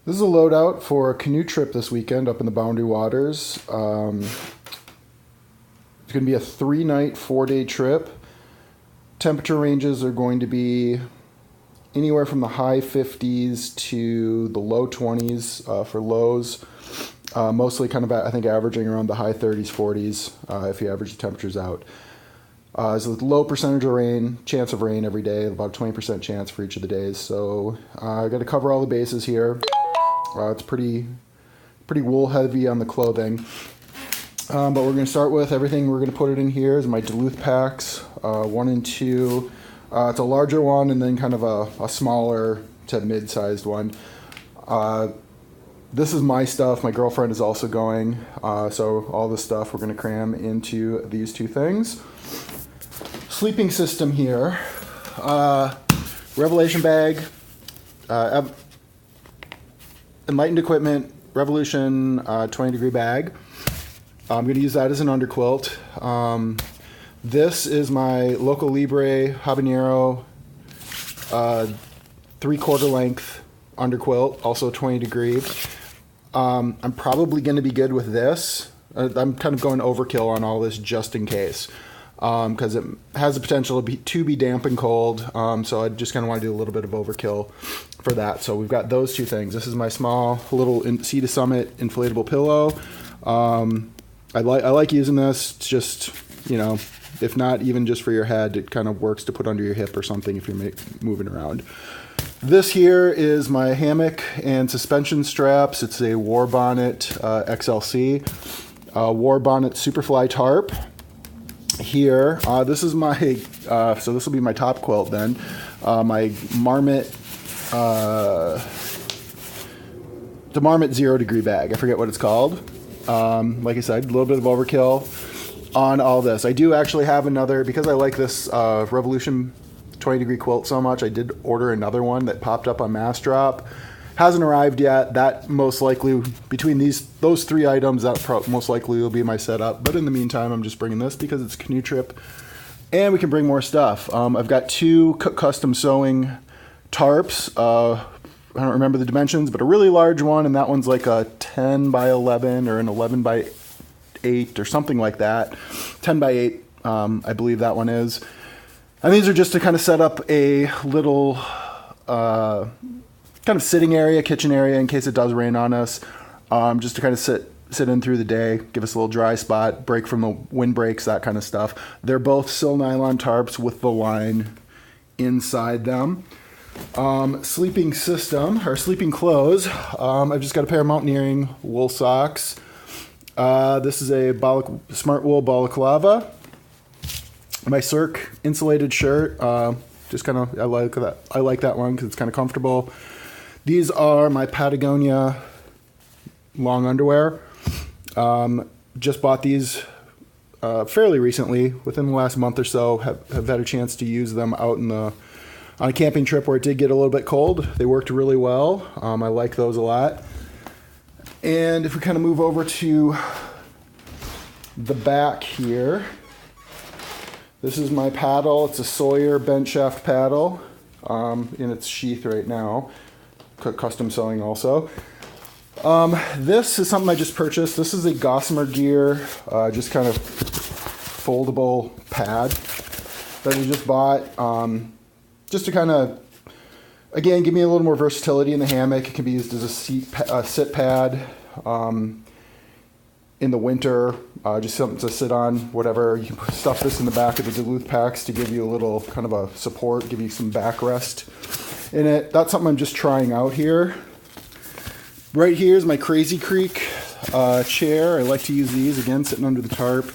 This is a loadout for a canoe trip this weekend up in the Boundary Waters. It's going to be a 3-night, 4-day trip. Temperature ranges are going to be anywhere from the high 50s to the low 20s for lows. Mostly kind of, I think, averaging around the high 30s, 40s if you average the temperatures out. There's a low percentage of rain, chance of rain every day, about 20% chance for each of the days. So I got to cover all the bases here. It's pretty wool heavy on the clothing. But we're going to start with everything we're going to put it in here is my Duluth Packs, 1 and 2. It's a larger one and then kind of a smaller to mid-sized one. This is my stuff. My girlfriend is also going. So all this stuff we're going to cram into these two things. Sleeping system here. Revelation bag. Enlightened Equipment Revolution 20 degree bag. I'm going to use that as an underquilt. This is my Local Libre Habanero 3/4 length underquilt, also 20 degree. I'm probably going to be good with this. I'm kind of going overkill on all this just in case, because it has the potential to be damp and cold. So I just kind of want to do a little bit of overkill for that. So we've got those two things. This is my small little Sea to Summit inflatable pillow. I like using this. It's just, if not even just for your head, it kind of works to put under your hip or something if you're moving around. This here is my hammock and suspension straps. It's a War Bonnet XLC. War Bonnet Superfly tarp. Here, this is my, so this will be my top quilt then. My Marmot, the Marmot 0 degree bag. I forget what it's called. Like I said, a little bit of overkill on all this. I do actually have another, because I like this Revolution 20 degree quilt so much, I did order another one that popped up on Mass Drop. Hasn't arrived yet. That most likely, between those three items, that most likely will be my setup. But in the meantime, I'm just bringing this because it's a canoe trip and we can bring more stuff. I've got 2 custom sewing tarps. I don't remember the dimensions, but a really large one, and that one's like a 10 by 11 or an 11 by 8 or something like that. 10 by 8, I believe that one is. And these are just to kind of set up a little kind of sitting area, kitchen area in case it does rain on us. Just to kind of sit in through the day, give us a little dry spot, break from the wind breaks, that kind of stuff. They're both sil nylon tarps with the line inside them. Sleeping system, or sleeping clothes. I've just got a pair of mountaineering wool socks. This is a Smart Wool balaclava. My Cirque insulated shirt. Just kind of, I like that one because it's kind of comfortable. These are my Patagonia long underwear. Just bought these fairly recently, within the last month or so. Have had a chance to use them out on a camping trip where it did get a little bit cold. They worked really well. I like those a lot. And if we kind of move over to the back here, this is my paddle. It's a Sawyer bent shaft paddle in its sheath right now. Custom sewing also. This is something I just purchased. This is a Gossamer Gear, just kind of foldable pad that I just bought. Just to kind of, again, give me a little more versatility in the hammock. It can be used as a sit pad in the winter, just something to sit on, whatever. You can stuff this in the back of the Duluth Packs to give you a little kind of a support, give you some backrest in it. That's something I'm just trying out here. Right here is my Crazy Creek chair. I like to use these, again, sitting under the tarp.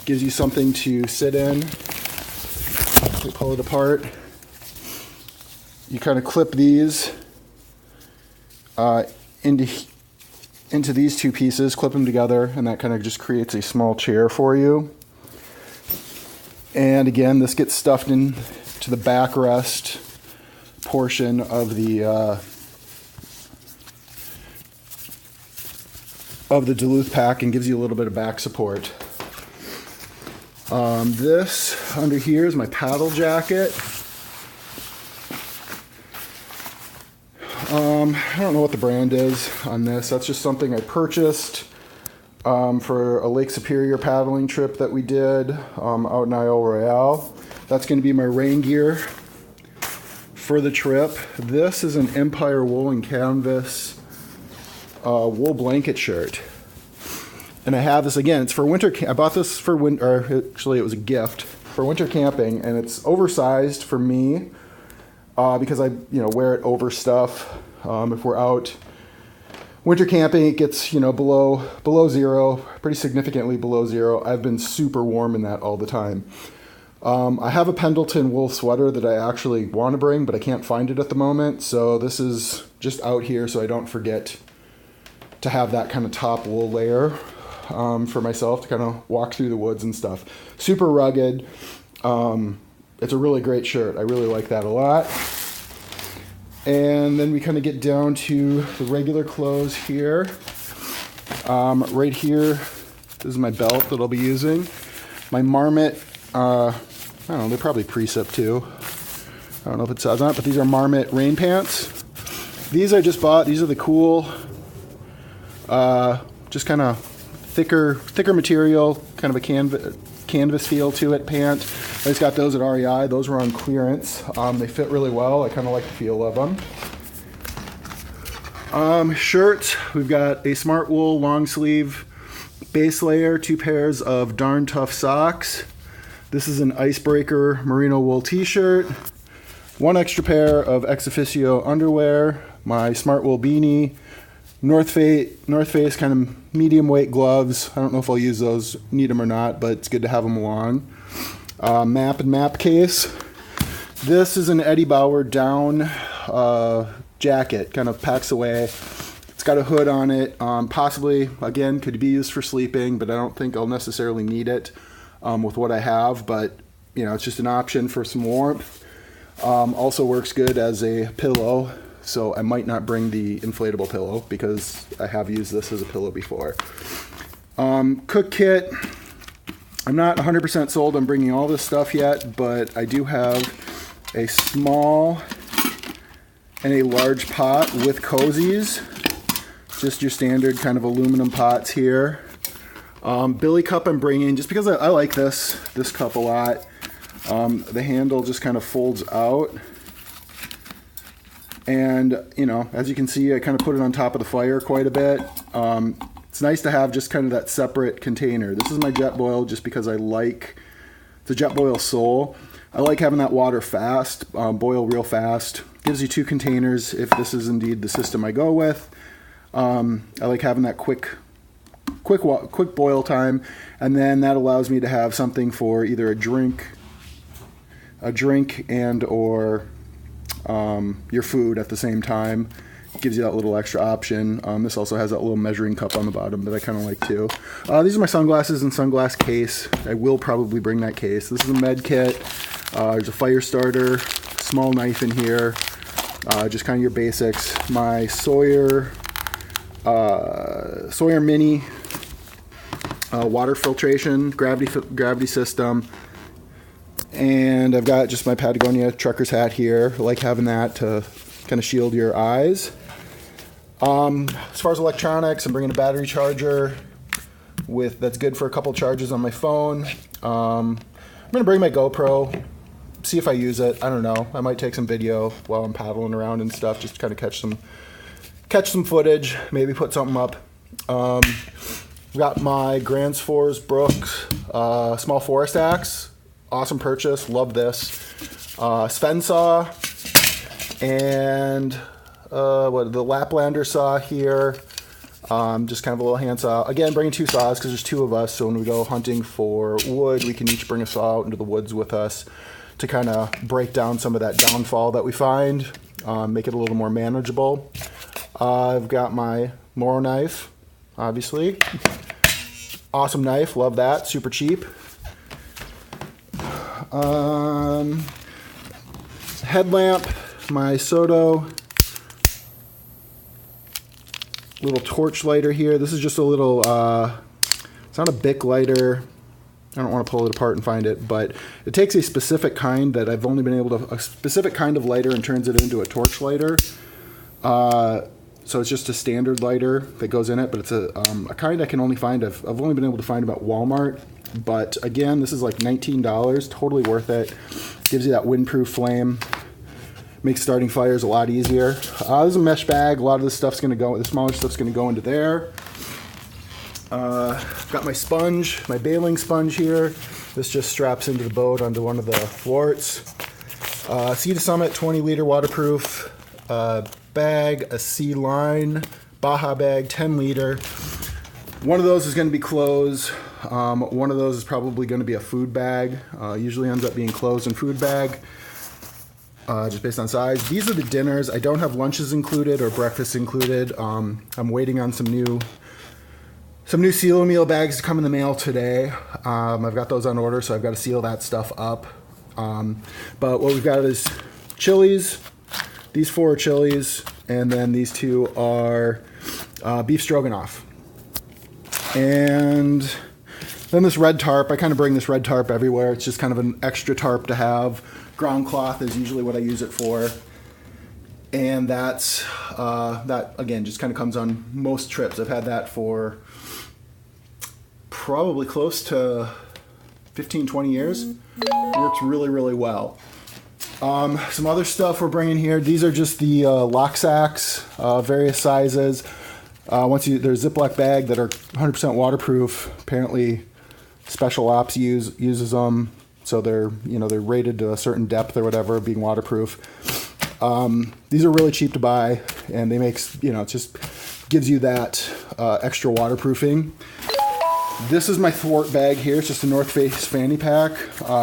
Gives you something to sit in. We pull it apart. You kind of clip these into these two pieces, clip them together, and that kind of just creates a small chair for you. And again, this gets stuffed into the backrest portion of the Duluth pack and gives you a little bit of back support. This under here is my paddle jacket. I don't know what the brand is on this. That's just something I purchased for a Lake Superior paddling trip that we did out in Isle Royale. That's going to be my rain gear for the trip. This is an Empire Woolen Canvas wool blanket shirt. And I have this, again, it's for winter. I bought this for winter, actually it was a gift for winter camping, and it's oversized for me because I wear it over stuff. If we're out winter camping, it gets below zero, pretty significantly below zero. I've been super warm in that all the time. I have a Pendleton wool sweater that I actually want to bring, but I can't find it at the moment. So this is just out here so I don't forget to have that kind of top wool layer for myself to kind of walk through the woods and stuff. Super rugged. It's a really great shirt. I really like that a lot. And then we kind of get down to the regular clothes here. Right here, this is my belt that I'll be using. My Marmot, I don't know, they're probably Precip too. I don't know if it says on it, but these are Marmot rain pants. These I just bought. These are the cool, just kind of thicker material, kind of a canvas feel to it pant. I just got those at REI. Those were on clearance. They fit really well. I kind of like the feel of them. Shirts, we've got a Smart Wool long sleeve base layer, 2 pairs of Darn Tough socks. This is an Icebreaker merino wool t-shirt, 1 extra pair of Ex Officio underwear, my Smart Wool beanie, North Face kind of medium weight gloves. I don't know if I'll use those, need them or not, but it's good to have them along. Map case. This is an Eddie Bauer down jacket, kind of packs away. It's got a hood on it. Possibly, again, could be used for sleeping, but I don't think I'll necessarily need it with what I have. But it's just an option for some warmth. Also works good as a pillow. So I might not bring the inflatable pillow because I have used this as a pillow before. Cook kit. I'm not 100% sold on bringing all this stuff yet, but I do have a small and a large pot with cozies. Just your standard kind of aluminum pots here. Billy cup I'm bringing just because I like this cup a lot. The handle just kind of folds out. And, as you can see, I kind of put it on top of the fire quite a bit. It's nice to have just kind of that separate container. This is my Jetboil just because I like the Jetboil Soul. I like having that water fast, boil real fast. Gives you 2 containers if this is indeed the system I go with. I like having that quick boil time, and then that allows me to have something for either a drink and or your food at the same time. It gives you that little extra option. This also has that little measuring cup on the bottom that I kind of like too. These are my sunglasses and sunglass case. I will probably bring that case. This is a med kit. There's a fire starter, small knife in here, just kind of your basics. My Sawyer Mini water filtration, gravity system. And I've got just my Patagonia trucker's hat here. I like having that to kind of shield your eyes. As far as electronics, I'm bringing a battery charger that's good for a couple charges on my phone. I'm going to bring my GoPro, see if I use it. I don't know. I might take some video while I'm paddling around and stuff, just to kind of catch some footage, maybe put something up. I've got my Grand Force Brooks small forest axe. Awesome purchase, love this. Sven saw and the Laplander saw here. Just kind of a little hand saw. Again, bringing 2 saws because there's 2 of us. So when we go hunting for wood, we can each bring a saw out into the woods with us to kind of break down some of that downfall that we find, make it a little more manageable. I've got my Moro knife, obviously. Awesome knife, love that, super cheap. Headlamp, my Soto little torch lighter here. This is just a little, it's not a Bic lighter. I don't want to pull it apart and find it, but it takes a specific kind that I've only been able to, a specific kind of lighter and turns it into a torch lighter. So it's just a standard lighter that goes in it, but it's a kind I can only find, I've only been able to find about Walmart. But again, this is like $19, totally worth it. Gives you that windproof flame. Makes starting fires a lot easier. This is a mesh bag. A lot of this stuff's gonna go, the smaller stuff's gonna go into there. Got my sponge, my bailing sponge here. This just straps into the boat onto one of the thwarts. Sea to Summit 20-liter waterproof bag, a sea line, Baja bag, 10-liter. One of those is going to be clothes. One of those is probably going to be a food bag. Usually ends up being clothes and food bag, just based on size. These are the dinners. I don't have lunches included or breakfast included. I'm waiting on some new Silo meal bags to come in the mail today. I've got those on order, so I've got to seal that stuff up. But what we've got is chilies. These 4 are chilies, and then these 2 are beef stroganoff. And then this red tarp. I kind of bring this red tarp everywhere. It's just kind of an extra tarp to have. Ground cloth is usually what I use it for. And that again just kind of comes on most trips. I've had that for probably close to 15, 20 years. It works really, really well. Some other stuff we're bringing here. These are just the lock sacks, various sizes. There's a Ziploc bag that are 100% waterproof. Apparently, Special Ops uses them, so they're rated to a certain depth or whatever, being waterproof. These are really cheap to buy, and they make it just gives you that extra waterproofing. This is my thwart bag here. It's just a North Face fanny pack.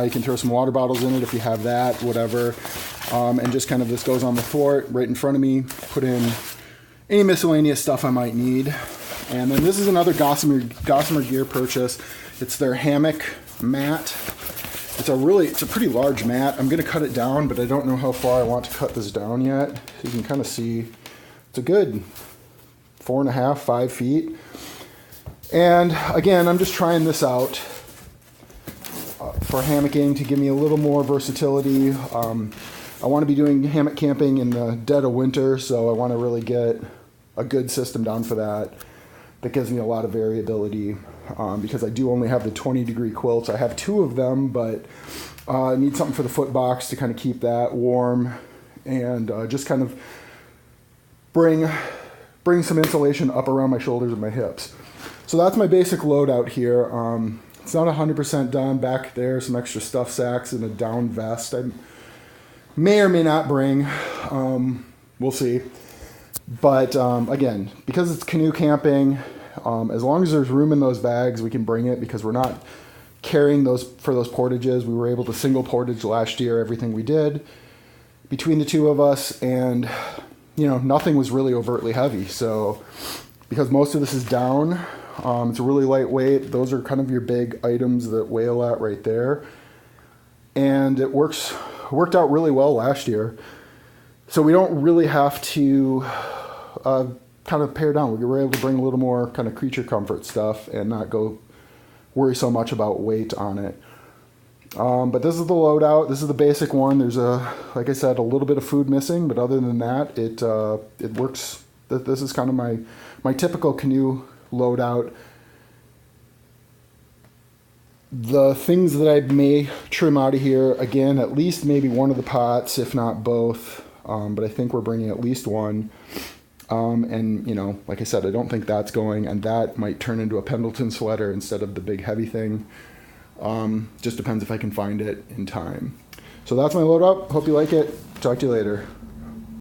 You can throw some water bottles in it if you have that, whatever. And just kind of this goes on the thwart right in front of me. Put in any miscellaneous stuff I might need. And then this is another Gossamer Gear purchase. It's their Hammock Mat. It's a pretty large mat. I'm going to cut it down, but I don't know how far I want to cut this down yet. You can kind of see it's a good 4.5, 5 feet. And again, I'm just trying this out for hammocking to give me a little more versatility. I want to be doing hammock camping in the dead of winter, so I want to really get a good system down for that. That gives me a lot of variability because I do only have the 20-degree quilts. I have 2 of them, but I need something for the foot box to kind of keep that warm and just kind of bring some insulation up around my shoulders and my hips. So that's my basic loadout here. It's not 100% done. Back there, some extra stuff sacks and a down vest I may or may not bring. We'll see. But again, because it's canoe camping, as long as there's room in those bags, we can bring it because we're not carrying those for those portages. We were able to single portage last year, everything we did between the 2 of us, and nothing was really overtly heavy. So because most of this is down, it's really lightweight. Those are kind of your big items that weigh a lot right there. And it worked out really well last year. So we don't really have to kind of pare down. We were able to bring a little more kind of creature comfort stuff and not go worry so much about weight on it. But this is the loadout. This is the basic one. There's like I said, a little bit of food missing, but other than that, it works. This is kind of my typical canoe loadout. The things that I may trim out of here, again, at least maybe one of the pots, if not both. But I think we're bringing at least one. And like I said, I don't think that's going, and that might turn into a Pendleton sweater instead of the big heavy thing. Just depends if I can find it in time. So that's my load up. Hope you like it. Talk to you later.